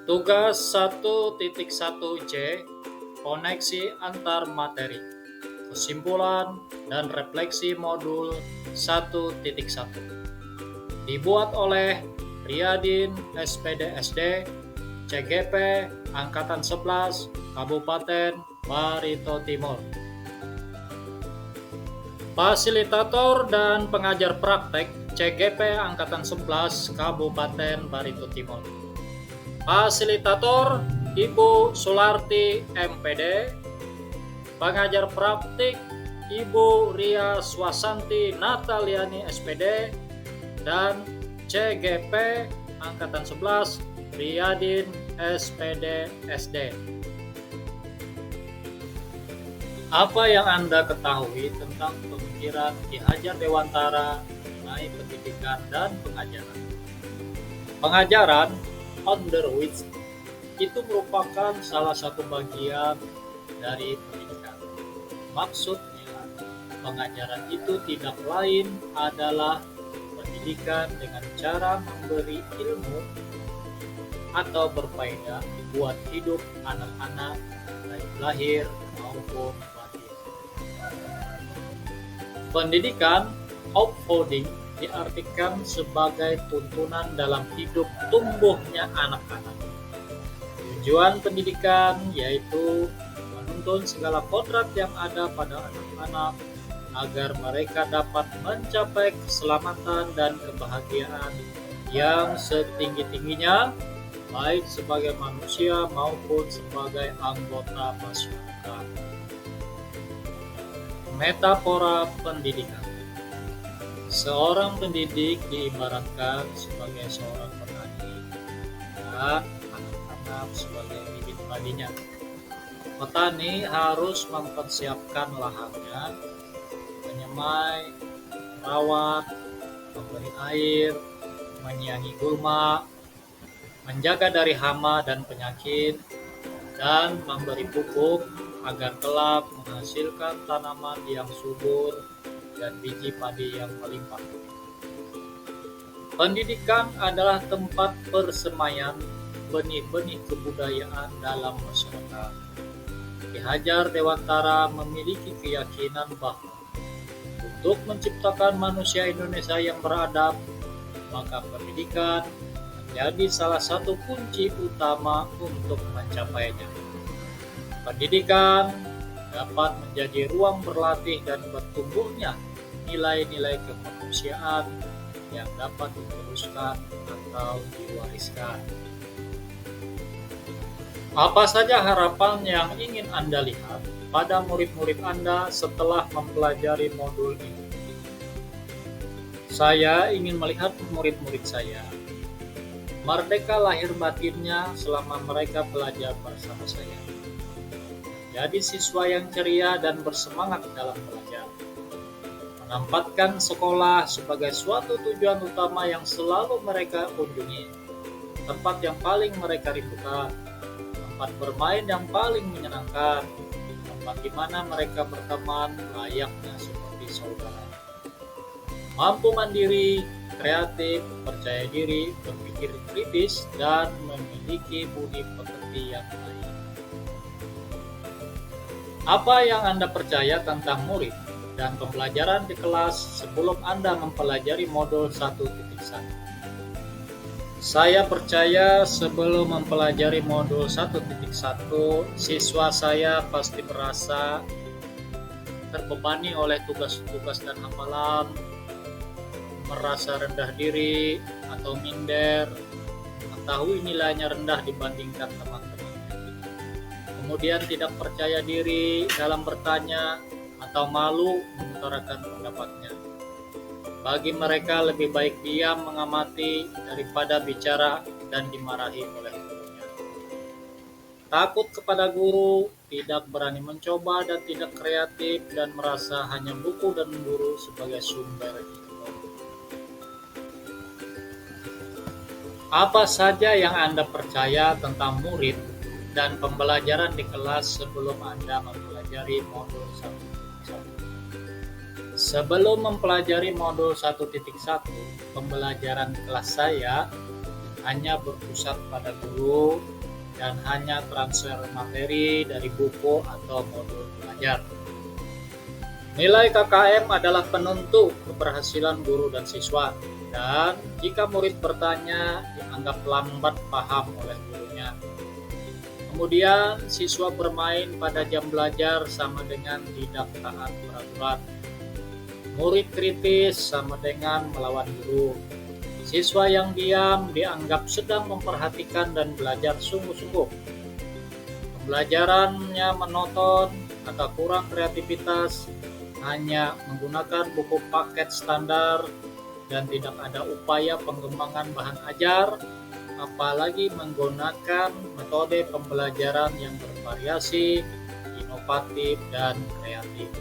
Tugas 1.1C, koneksi antar materi, kesimpulan dan refleksi modul 1.1. Dibuat oleh Riyadin SPD SD, CGP Angkatan 11, Kabupaten Barito Timur. Fasilitator dan pengajar praktek CGP Angkatan 11, Kabupaten Barito Timur. Fasilitator Ibu Sularti MPD, pengajar praktik Ibu Ria Swasanti Nataliani SPD, dan CGP Angkatan 11 Riyadin SPD SD. Apa yang Anda ketahui tentang pemikiran Ki Hajar Dewantara mengenai pendidikan dan pengajaran? Pengajaran under which itu merupakan salah satu bagian dari pendidikan. Maksudnya, pengajaran itu tidak lain adalah pendidikan dengan cara memberi ilmu atau berfaedah buat hidup anak-anak baik lahir maupun batin. Pendidikan upholding diartikan sebagai tuntunan dalam hidup tumbuhnya anak-anak. Tujuan pendidikan yaitu menuntun segala kodrat yang ada pada anak-anak agar mereka dapat mencapai keselamatan dan kebahagiaan yang setinggi-tingginya, baik sebagai manusia maupun sebagai anggota masyarakat. Metafora pendidikan. Seorang pendidik diibaratkan sebagai seorang petani dan anak-anak sebagai bibit padinya. Petani harus mempersiapkan lahannya, menyemai, merawat, memberi air, menyiangi gulma, menjaga dari hama dan penyakit, dan memberi pupuk agar kelak menghasilkan tanaman yang subur dan biji padi yang melimpah. Pendidikan adalah tempat persemaian benih-benih kebudayaan dalam masyarakat. Ki Hajar Dewantara memiliki keyakinan bahwa untuk menciptakan manusia Indonesia yang beradab, maka pendidikan menjadi salah satu kunci utama untuk mencapainya. Pendidikan dapat menjadi ruang berlatih dan bertumbuhnya nilai-nilai kemanusiaan yang dapat diteruskan atau diwariskan. Apa saja harapan yang ingin Anda lihat pada murid-murid Anda setelah mempelajari modul ini? Saya ingin melihat murid-murid saya merdeka lahir batinnya selama mereka belajar bersama saya. Jadi siswa yang ceria dan bersemangat dalam belajar. Menempatkan sekolah sebagai suatu tujuan utama yang selalu mereka kunjungi. Tempat yang paling mereka rindukan. Tempat bermain yang paling menyenangkan. Tempat di mana mereka berteman layaknya seperti saudara. Mampu mandiri, kreatif, percaya diri, berpikir kritis, dan memiliki budi pekerti yang baik. Apa yang Anda percaya tentang murid dan pembelajaran di kelas sebelum Anda mempelajari modul 1.1? Saya percaya sebelum mempelajari modul 1.1, siswa saya pasti merasa terbebani oleh tugas-tugas dan hafalan, merasa rendah diri atau minder, mengetahui nilainya rendah dibandingkan teman-temannya. Kemudian tidak percaya diri dalam bertanya atau malu mengutarakan pendapatnya. Bagi mereka lebih baik diam mengamati daripada bicara dan dimarahi oleh gurunya. Takut kepada guru, tidak berani mencoba dan tidak kreatif, dan merasa hanya buku dan guru sebagai sumber ilmu. Apa saja yang Anda percaya tentang murid dan pembelajaran di kelas sebelum Anda mempelajari modul 1.1? Sebelum mempelajari modul 1.1, pembelajaran kelas saya hanya berpusat pada guru, dan hanya transfer materi dari buku atau modul belajar. Nilai KKM adalah penentu keberhasilan guru dan siswa, dan jika murid bertanya dianggap lambat paham oleh gurunya. Kemudian siswa bermain pada jam belajar sama dengan tidak taat peraturan. Murid kritis sama dengan melawan guru. Siswa yang diam dianggap sedang memperhatikan dan belajar sungguh-sungguh. Pembelajarannya monoton atau kurang kreativitas, hanya menggunakan buku paket standar dan tidak ada upaya pengembangan bahan ajar, apalagi menggunakan metode pembelajaran yang bervariasi, inovatif, dan kreatif.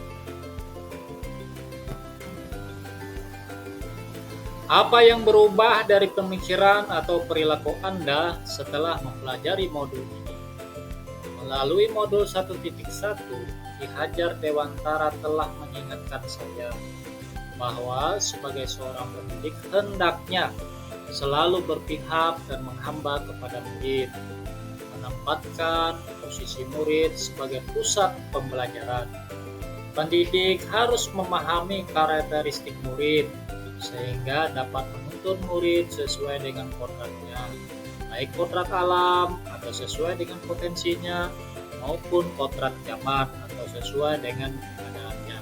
Apa yang berubah dari pemikiran atau perilaku Anda setelah mempelajari modul ini? Melalui modul 1.1, Ki Hajar Dewantara telah mengingatkan saya bahwa sebagai seorang pendidik hendaknya selalu berpihak dan menghamba kepada murid, menempatkan posisi murid sebagai pusat pembelajaran. Pendidik harus memahami karakteristik murid sehingga dapat menuntun murid sesuai dengan kodratnya, baik kodrat alam atau sesuai dengan potensinya, maupun kodrat zaman atau sesuai dengan keadaannya.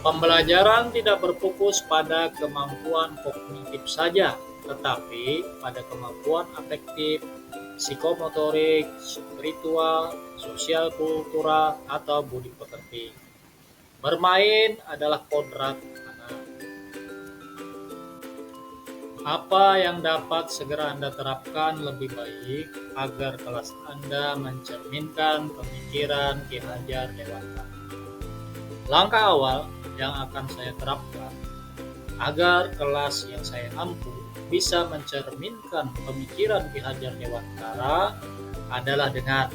Pembelajaran tidak berfokus pada kemampuan kognitif saja, tetapi pada kemampuan afektif, psikomotorik, spiritual, sosial kultural, atau budi pekerti. Bermain adalah kodrat anak. Apa yang dapat segera Anda terapkan lebih baik agar kelas Anda mencerminkan pemikiran Ki Hajar Dewantara? Langkah awal yang akan saya terapkan agar kelas yang saya ampu bisa mencerminkan pemikiran Ki Hajar Dewantara adalah dengan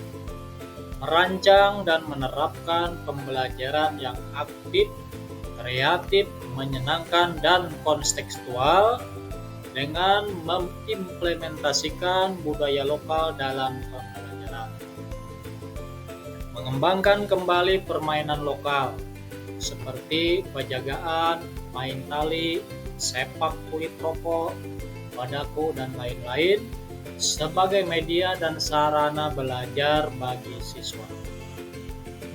merancang dan menerapkan pembelajaran yang aktif, kreatif, menyenangkan, dan kontekstual dengan mengimplementasikan budaya lokal dalam pembelajaran. Mengembangkan kembali permainan lokal seperti penjagaan, main tali, sepak kulit rokok, padaku, dan lain-lain sebagai media dan sarana belajar bagi siswa.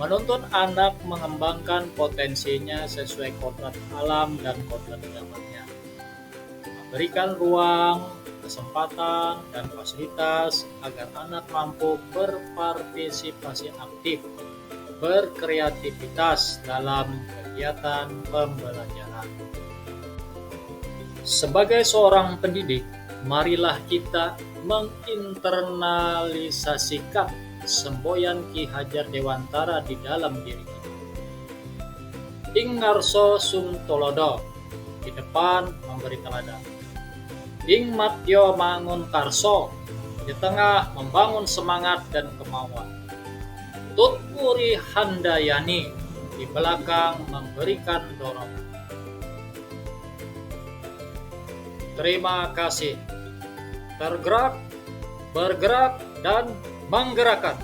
Menuntun anak mengembangkan potensinya sesuai kodrat alam dan kodrat zamannya. Memberikan ruang, kesempatan, dan fasilitas agar anak mampu berpartisipasi aktif, berkreativitas dalam kegiatan pembelajaran. Sebagai seorang pendidik, marilah kita menginternalisasikan semboyan Ki Hajar Dewantara di dalam diri kita. Ing ngarso sung tolodo, di depan memberi teladan. Ing matyo mangun karso, di tengah membangun semangat dan kemauan. Tutpuri handayani, di belakang memberikan dorongan. Terima kasih. Tergerak, bergerak, dan menggerakkan.